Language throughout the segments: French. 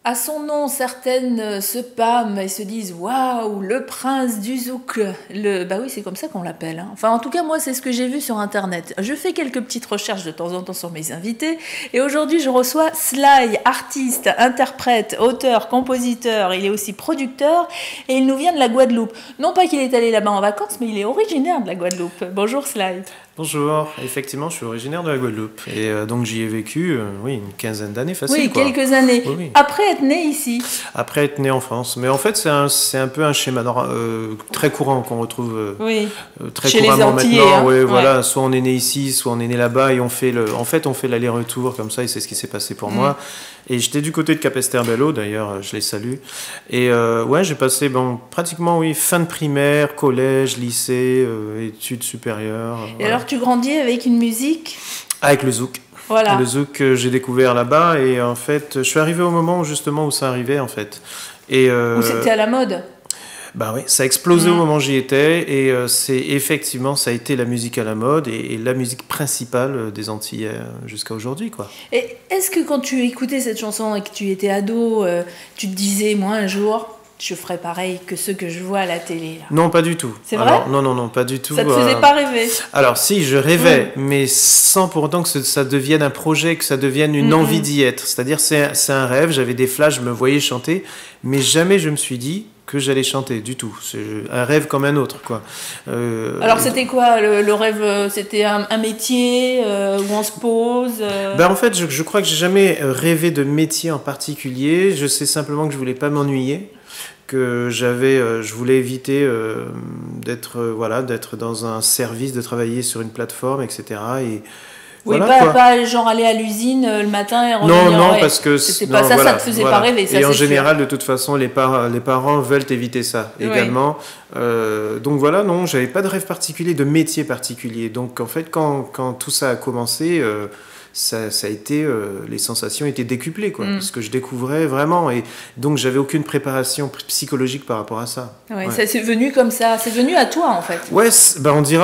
À son nom, certaines se pâment et se disent waouh, le prince du zouk. Bah oui, c'est comme ça qu'on l'appelle. Hein. Enfin, en tout cas, moi, c'est ce que j'ai vu sur Internet. Je fais quelques petites recherches de temps en temps sur mes invités. Et aujourd'hui, je reçois Sly, artiste, interprète, auteur, compositeur. Il est aussi producteur et il nous vient de la Guadeloupe. Non pas qu'il est allé là-bas en vacances, mais il est originaire de la Guadeloupe. Bonjour Sly. Bonjour, effectivement je suis originaire de la Guadeloupe et donc j'y ai vécu une quinzaine d'années facile. Oui, quoi. Quelques années. Oui. Après être né ici. Après être né en France. Mais en fait c'est un peu un schéma très courant qu'on retrouve très chez couramment les Antillais, maintenant. hein. Ouais, voilà, soit on est né ici, soit on est né là-bas et on fait l'aller-retour comme ça et c'est ce qui s'est passé pour moi. Et j'étais du côté de Capesterre-Belle-Eau, d'ailleurs, je les salue. Et j'ai passé pratiquement fin de primaire, collège, lycée, études supérieures. Et alors tu grandis avec une musique? Avec le zouk. Voilà. Le zouk que j'ai découvert là-bas et en fait, je suis arrivé au moment où ça arrivait en fait. Et, où c'était à la mode? Bah oui, ça a explosé au moment où j'y étais et ça a été la musique à la mode et la musique principale des Antillais jusqu'à aujourd'hui, quoi. Et est-ce que quand tu écoutais cette chanson et que tu étais ado, tu te disais, moi un jour, je ferai pareil que ceux que je vois à la télé là? Non, pas du tout. C'est vrai? Non, pas du tout. Ça te faisait pas rêver? Alors si, je rêvais, mais sans pour autant que ça devienne un projet, que ça devienne une envie d'y être. C'est-à-dire c'est un rêve, j'avais des flashs, je me voyais chanter, mais jamais je me suis dit que j'allais chanter du tout. C'est un rêve comme un autre, quoi. Alors c'était quoi le rêve? C'était un métier où on se pose En fait, je crois que j'ai jamais rêvé de métier en particulier. Je sais simplement que je voulais pas m'ennuyer, que je voulais éviter d'être dans un service, de travailler sur une plateforme, etc. Et oui, voilà, pas genre aller à l'usine le matin et revenir. Non, parce que c'était pas ça, ça te faisait pas rêver. Ça, et en sûr. général, de toute façon, les parents veulent éviter ça également. Donc voilà, non, j'avais pas de rêve particulier, de métier particulier. Donc en fait, quand tout ça a commencé, ça a été, les sensations étaient décuplées, quoi, parce que je découvrais vraiment, et donc j'avais aucune préparation psychologique par rapport à ça. Ouais. Ça c'est venu comme ça, c'est venu à toi en fait. Ouais,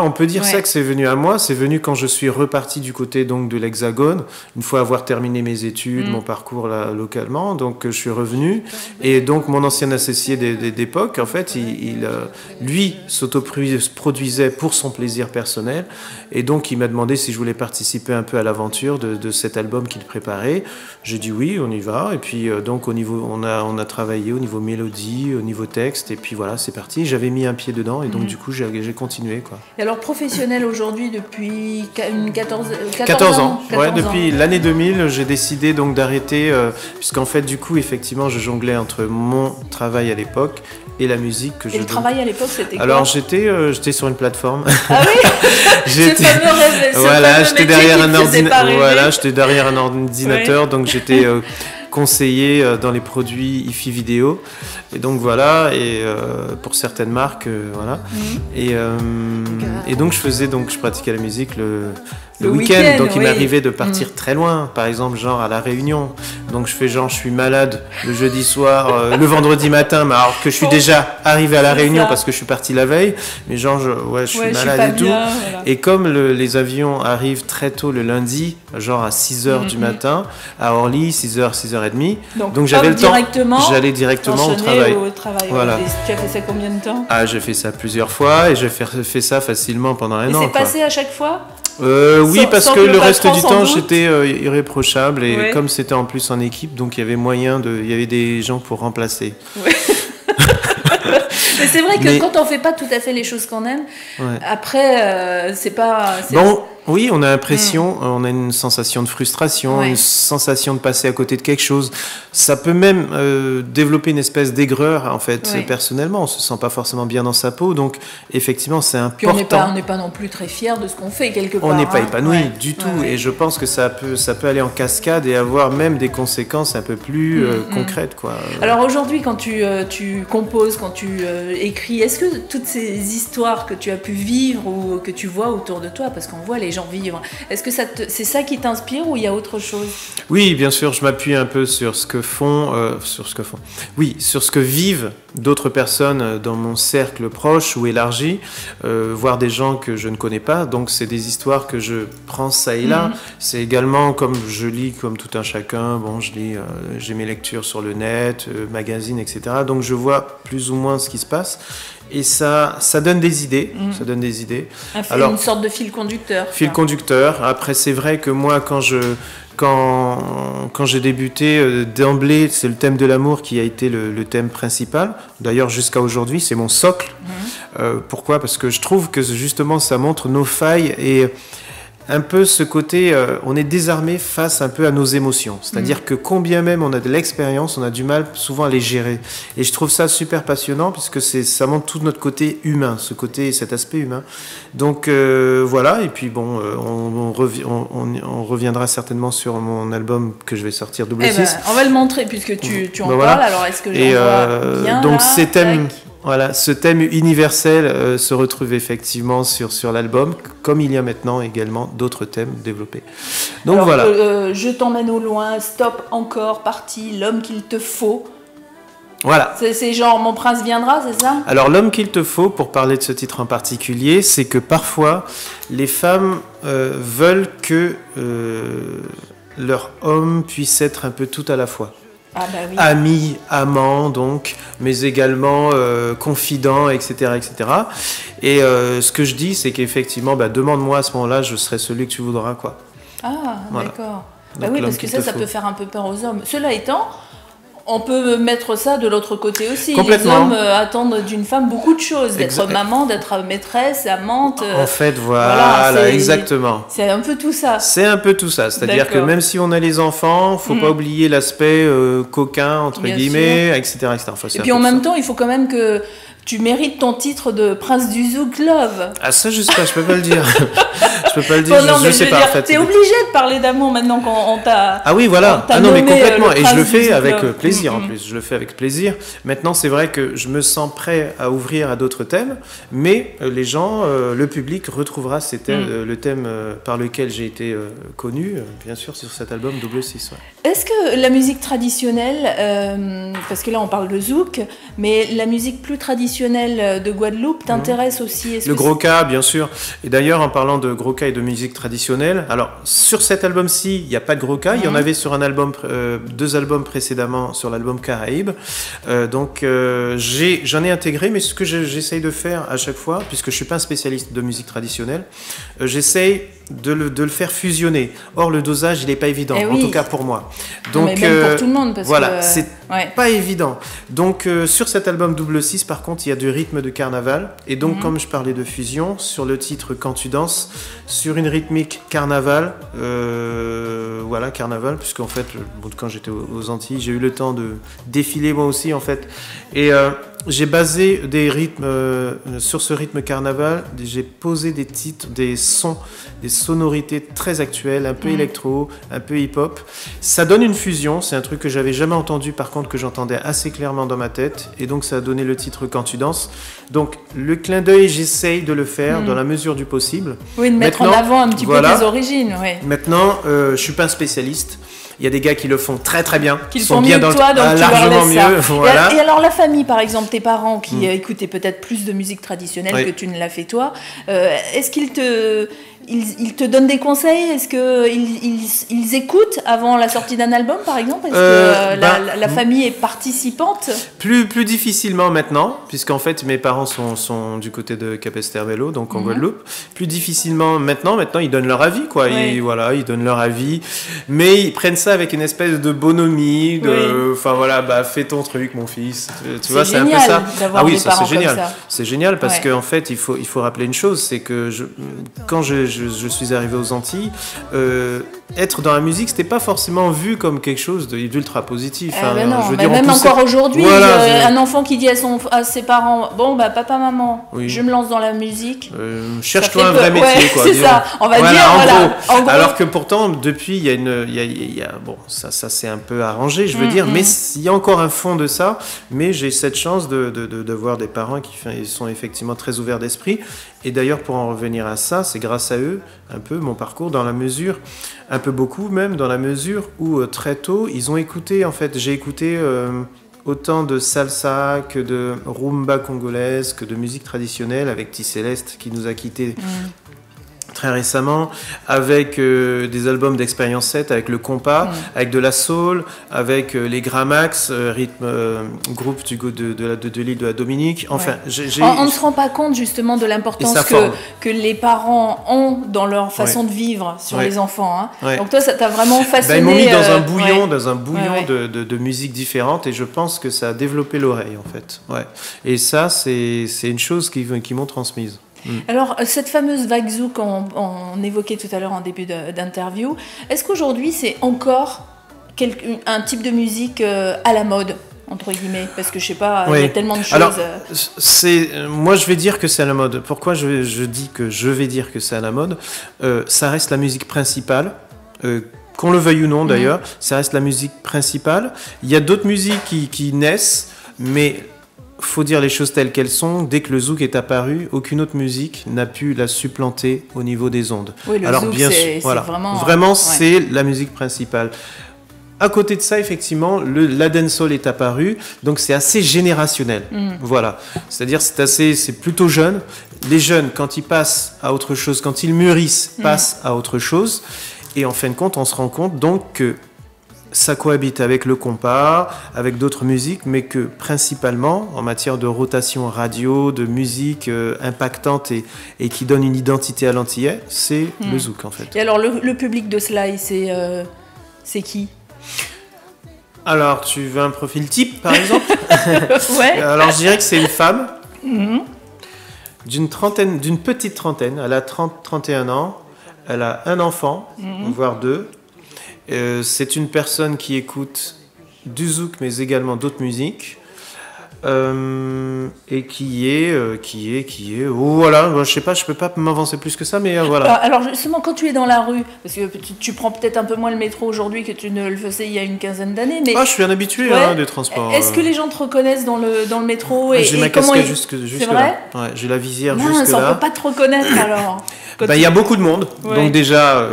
on peut dire ça, que c'est venu à moi. C'est venu quand je suis reparti du côté donc de l'Hexagone, une fois avoir terminé mes études, mon parcours là, localement. Donc je suis revenu, et donc mon ancien associé d'époque, en fait, lui s'autoproduisait pour son plaisir personnel, et donc il m'a demandé si je voulais participer un peu à l'aventure de cet album qu'il préparait. J'ai dit oui, on y va. Et puis donc on a travaillé au niveau mélodie, au niveau texte, et puis voilà, c'est parti. J'avais mis un pied dedans et donc du coup j'ai continué, quoi. Et alors professionnel aujourd'hui depuis 14 ans. Depuis l'année 2000, j'ai décidé donc d'arrêter puisqu'en fait du coup effectivement je jonglais entre mon travail à l'époque et la musique que et le travail à l'époque, c'était quoi? Alors j'étais sur une plateforme. Ah oui. J'étais derrière un ordinateur, donc j'étais conseiller dans les produits IFI vidéo, et donc voilà, et pour certaines marques, voilà. Et donc je pratiquais la musique le week-end, donc il m'arrivait de partir très loin, par exemple genre à La Réunion, donc je suis malade le jeudi soir, le vendredi matin, mais alors que je suis déjà arrivé à La Réunion parce que je suis parti la veille, mais genre je suis malade et tout, voilà. Et comme les avions arrivent très tôt le lundi, genre à 6h du matin à Orly, 6h30, donc j'avais le temps, j'allais directement au travail. Voilà. Et tu as fait ça combien de temps? J'ai fait ça plusieurs fois, et j'ai fait ça facilement pendant un an. Et c'est passé à chaque fois? Oui, parce que le reste du temps j'étais irréprochable, et comme c'était en plus en équipe, donc il y avait il y avait des gens pour remplacer. Ouais. Mais c'est vrai que quand on fait pas tout à fait les choses qu'on aime, après c'est pas. Oui, on a l'impression, on a une sensation de frustration, une sensation de passer à côté de quelque chose. Ça peut même développer une espèce d'aigreur, en fait, personnellement. On se sent pas forcément bien dans sa peau, donc effectivement, c'est important. Puis on n'est pas non plus très fier de ce qu'on fait quelque part. On n'est pas épanoui du tout, et je pense que ça peut aller en cascade et avoir même des conséquences un peu plus concrètes, quoi. Alors aujourd'hui, quand tu composes, quand tu écris, est-ce que toutes ces histoires que tu as pu vivre ou que tu vois autour de toi, parce qu'on voit les gens gens vivre. Est-ce que c'est ça qui t'inspire ou il y a autre chose? Oui, bien sûr, je m'appuie un peu sur ce que sur ce que vivent d'autres personnes dans mon cercle proche ou élargi, voire des gens que je ne connais pas. Donc c'est des histoires que je prends ça et là. C'est également comme je lis comme tout un chacun. Bon, je lis, j'ai mes lectures sur le net, magazines, etc. Donc je vois plus ou moins ce qui se passe. Et ça donne des idées. Ça donne des idées. Alors, une sorte de fil conducteur. Fil conducteur. Après, c'est vrai que moi, quand j'ai débuté, d'emblée, c'est le thème de l'amour qui a été le thème principal. D'ailleurs, jusqu'à aujourd'hui, c'est mon socle. Pourquoi ? Parce que je trouve que justement, ça montre nos failles et un peu ce côté, on est désarmé face un peu à nos émotions. C'est-à-dire que combien même on a de l'expérience, on a du mal souvent à les gérer. Et je trouve ça super passionnant puisque ça montre tout notre côté humain, cet aspect humain. Donc voilà, et puis bon, on reviendra certainement sur mon album que je vais sortir Double 6. On va le montrer puisque tu en parles, alors est-ce que j'en vois bien donc là, ces thèmes... Voilà, ce thème universel se retrouve effectivement sur l'album, comme il y a maintenant également d'autres thèmes développés. Donc alors, voilà. Je t'emmène au loin, stop, encore, parti, l'homme qu'il te faut. Voilà. C'est genre Mon prince viendra, c'est ça ? Alors l'homme qu'il te faut, pour parler de ce titre en particulier, c'est que parfois les femmes veulent que leur homme puisse être un peu tout à la fois. Ah bah oui. Ami, amant donc, mais également confident, etc., etc. Et ce que je dis, c'est qu'effectivement, demande-moi à ce moment-là, je serai celui que tu voudras, quoi. Ah, voilà. D'accord. Donc, oui, parce que ça peut faire un peu peur aux hommes. Cela étant, on peut mettre ça de l'autre côté aussi. Les hommes attendent d'une femme beaucoup de choses, d'être maman, d'être maîtresse, amante. En fait, voilà exactement. C'est un peu tout ça. C'est un peu tout ça. C'est-à-dire que même si on a les enfants, il ne faut pas oublier l'aspect coquin, entre guillemets, etc. Enfin, et puis en même temps, il faut quand même que tu mérites ton titre de prince du Zouk Love. Ah ça, je sais pas, je peux pas le dire. Je peux pas le dire, je sais pas. En fait, t'es obligé de parler d'amour maintenant qu'on t'a. Ah oui, voilà. Ah non, mais complètement. Et je le fais avec plaisir en plus. Je le fais avec plaisir. Maintenant, c'est vrai que je me sens prêt à ouvrir à d'autres thèmes, mais les gens, le public retrouvera ces thèmes, le thème par lequel j'ai été connu, bien sûr, sur cet album Double 6. Ouais. Est-ce que la musique traditionnelle, parce que là on parle de Zouk, mais la musique plus traditionnelle de Guadeloupe t'intéresse aussi? Le Gros-Cas, bien sûr. Et d'ailleurs, en parlant de Gros-Cas et de musique traditionnelle, alors sur cet album-ci, il n'y a pas de Gros-Cas. Il y en avait sur un album, 2 albums précédemment, sur l'album Caraïbes. Donc j'en ai intégré, mais ce que j'essaye de faire à chaque fois, puisque je ne suis pas un spécialiste de musique traditionnelle, j'essaye de le faire fusionner. Or, le dosage, il n'est pas évident, en tout cas pour moi. Donc, mais même pour tout le monde, parce voilà, c'est pas évident. Donc, sur cet album Double 6, par contre, il y a du rythme de carnaval. Et donc, comme je parlais de fusion, sur le titre Quand tu danses, sur une rythmique carnaval, voilà, carnaval, puisqu'en fait, quand j'étais aux Antilles, j'ai eu le temps de défiler moi aussi, en fait. Et j'ai basé des rythmes sur ce rythme carnaval. J'ai posé des titres, des sons, des sonorités très actuelles, un peu électro, un peu hip-hop. Ça donne une fusion. C'est un truc que j'avais jamais entendu, par contre, que j'entendais assez clairement dans ma tête. Et donc, ça a donné le titre Quand tu danses. Donc, le clin d'œil, j'essaye de le faire dans la mesure du possible. Oui, de mettre en avant un petit peu tes origines. Ouais. Maintenant, je suis pas un spécialiste. Il y a des gars qui le font très très bien, qui sont bien mieux que toi, donc tu largement leur laisses ça. Mieux. Voilà. Et alors la famille, par exemple, tes parents qui écoutaient peut-être plus de musique traditionnelle que tu ne l'as fait toi, est-ce qu'ils te donnent des conseils? Est-ce qu'ils écoutent avant la sortie d'un album, par exemple? Est-ce que la famille est participante? Plus difficilement maintenant, puisqu'en fait mes parents sont du côté de Capesterre-Belle-Eau, donc en Guadeloupe. Plus difficilement maintenant ils donnent leur avis, quoi. Ils donnent leur avis, mais ils prennent ça avec une espèce de bonhomie, enfin voilà, fais ton truc, mon fils. Tu vois, c'est un peu ça. Ah oui, ça c'est génial. Ça. C'est génial parce qu'en fait, il faut rappeler une chose, c'est que quand je suis arrivé aux Antilles, être dans la musique, c'était pas forcément vu comme quelque chose d'ultra positif. Non, je veux dire, même encore aujourd'hui, un enfant qui dit à ses parents, bon bah papa, maman, je me lance dans la musique. Cherche-toi un vrai métier, quoi. C'est ça. On va dire, en gros. Alors que pourtant, depuis, il y a bon, ça c'est un peu arrangé, je veux dire, mais il y a encore un fond de ça. Mais j'ai cette chance de voir des parents qui sont effectivement très ouverts d'esprit. Et d'ailleurs, pour en revenir à ça, c'est grâce à eux, un peu, mon parcours, dans la mesure, un peu beaucoup même, dans la mesure où très tôt, ils ont écouté, en fait, j'ai écouté autant de salsa que de rumba congolaise, que de musique traditionnelle, avec T. Céleste qui nous a quittés très récemment, avec des albums d'Expérience 7, avec le compas, avec de la soul, avec les Gramax, groupe de l'île de la Dominique. Enfin, on ne se rend pas compte justement de l'importance que les parents ont dans leur façon de vivre sur les enfants. Hein. Donc toi, ça t'a vraiment façonné. Ils m'ont mis dans un bouillon, de musique différente, et je pense que ça a développé l'oreille en fait. Ouais. Et ça, c'est une chose qu'ils m'ont transmise. Alors, cette fameuse vague zouk qu'on évoquait tout à l'heure en début d'interview, est-ce qu'aujourd'hui c'est encore un type de musique à la mode, entre guillemets? Parce que je sais pas, il y a tellement de choses. Alors, moi je vais dire que c'est à la mode. Pourquoi je dis que je vais dire que c'est à la mode? Ça reste la musique principale. Qu'on le veuille ou non d'ailleurs, ça reste la musique principale. Il y a d'autres musiques qui naissent, mais faut dire les choses telles qu'elles sont. Dès que le zouk est apparu, aucune autre musique n'a pu la supplanter au niveau des ondes. Oui, le zouk, c'est vraiment c'est la musique principale. À côté de ça, effectivement, la dancehall est apparu, donc c'est assez générationnel. Voilà, c'est-à-dire c'est plutôt jeune. Les jeunes, quand ils passent à autre chose, quand ils mûrissent, passent à autre chose. Et en fin de compte, on se rend compte donc que ça cohabite avec le compas, avec d'autres musiques, mais que principalement, en matière de rotation radio, de musique impactante et qui donne une identité à l'antillais, c'est le zouk en fait. Et alors le public de Sly, c'est qui? Alors, tu veux un profil type par exemple? Ouais. Alors je dirais que c'est une femme d'une petite trentaine, elle a 30-31 ans, elle a un enfant, voire deux. C'est une personne qui écoute du zouk, mais également d'autres musiques, et qui est, voilà, je sais pas, je peux pas m'avancer plus que ça, mais voilà. Alors justement, quand tu es dans la rue, parce que tu prends peut-être un peu moins le métro aujourd'hui que tu ne le faisais il y a une quinzaine d'années, mais je suis un habitué des transports. Est-ce que les gens te reconnaissent dans le métro j'ai ma casquette jusque là. Ouais, j'ai la visière jusque là. On peut pas te reconnaître alors. Il y a beaucoup de monde, donc déjà,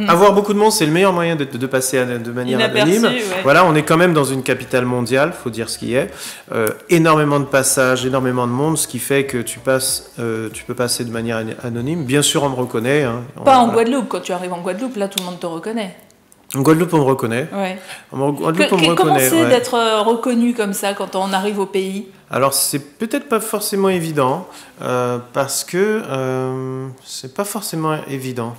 avoir beaucoup de monde, c'est le meilleur moyen de passer de manière anonyme. Voilà, on est quand même dans une capitale mondiale, faut dire ce qui est. Énormément de passages, énormément de monde, ce qui fait que tu peux passer de manière anonyme. Bien sûr, on me reconnaît. Pas en Guadeloupe, quand tu arrives en Guadeloupe, là, tout le monde te reconnaît. En Guadeloupe, on me reconnaît. Ouais. Comment c'est d'être reconnu comme ça quand on arrive au pays? Alors, c'est peut-être pas forcément évident, parce que c'est pas forcément évident.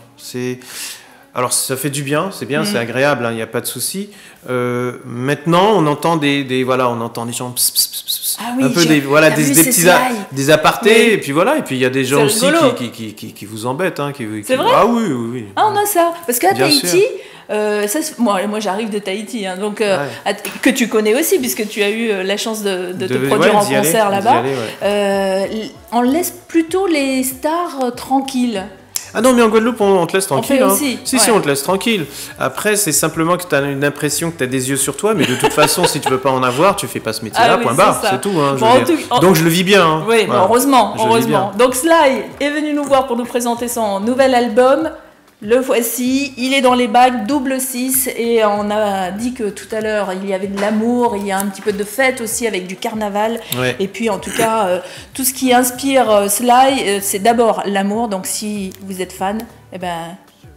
Alors, ça fait du bien, c'est bien, c'est agréable, il n'y a pas de souci. Maintenant, on entend on entend des gens un peu des apartés, et puis voilà, et puis il y a des gens aussi qui vous embêtent. C'est vrai? Ah oui. Ah, on a ça. Parce qu'à Tahiti, moi j'arrive de Tahiti, donc que tu connais aussi, puisque tu as eu la chance de te produire en concert là-bas. On laisse plutôt les stars tranquilles. Ah non, mais en Guadeloupe, on te laisse tranquille. Aussi. Si, on te laisse tranquille. Après, c'est simplement que tu as une impression que tu as des yeux sur toi, mais de toute façon, si tu veux pas en avoir, tu fais pas ce métier-là, point barre, c'est tout. Donc je le vis bien. Oui, heureusement. Donc Sly est venu nous voir pour nous présenter son nouvel album. Le voici, il est dans les bacs, double 6, et on a dit que tout à l'heure il y avait de l'amour, il y a un petit peu de fête aussi avec du carnaval, et puis en tout cas tout ce qui inspire Sly, c'est d'abord l'amour, donc si vous êtes fan,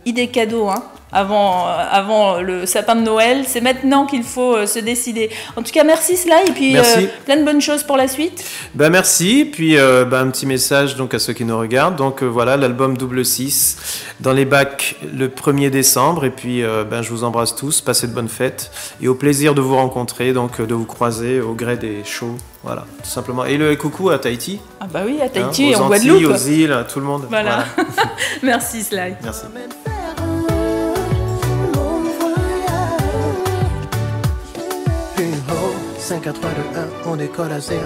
idée cadeau, avant le sapin de Noël, c'est maintenant qu'il faut se décider. En tout cas, merci Sly, et puis plein de bonnes choses pour la suite. Merci, puis un petit message donc à ceux qui nous regardent. Donc voilà, l'album Double 6 dans les bacs le 1er décembre, et puis je vous embrasse tous, passez de bonnes fêtes, et au plaisir de vous rencontrer, donc de vous croiser au gré des shows. Voilà, tout simplement. Et le coucou à Tahiti. Ah bah oui, à Tahiti et en Guadeloupe. Aux îles, à tout le monde. Voilà. Merci Sly. Merci. 5, 4, 3, 2, 1, on décolle à 0.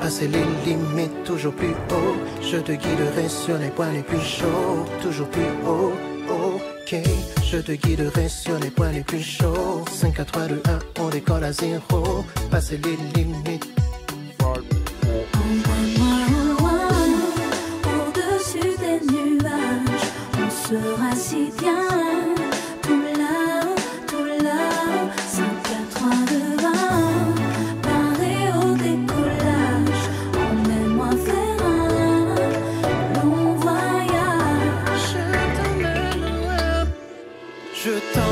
Passer les limites toujours plus haut. Je te guiderai sur les points les plus chauds. Toujours plus haut, ok. Je te guiderai sur les points les plus chauds. 5, 4, 3, 2, 1, on décolle à 0. Passer les limites. Envoie-moi au loin, au-dessus des nuages. On sera si bien. Tout là-haut, 5, 4, 3, 2, 1. Paré au décollage. Emmène-moi faire un long voyage. Je t'emmène.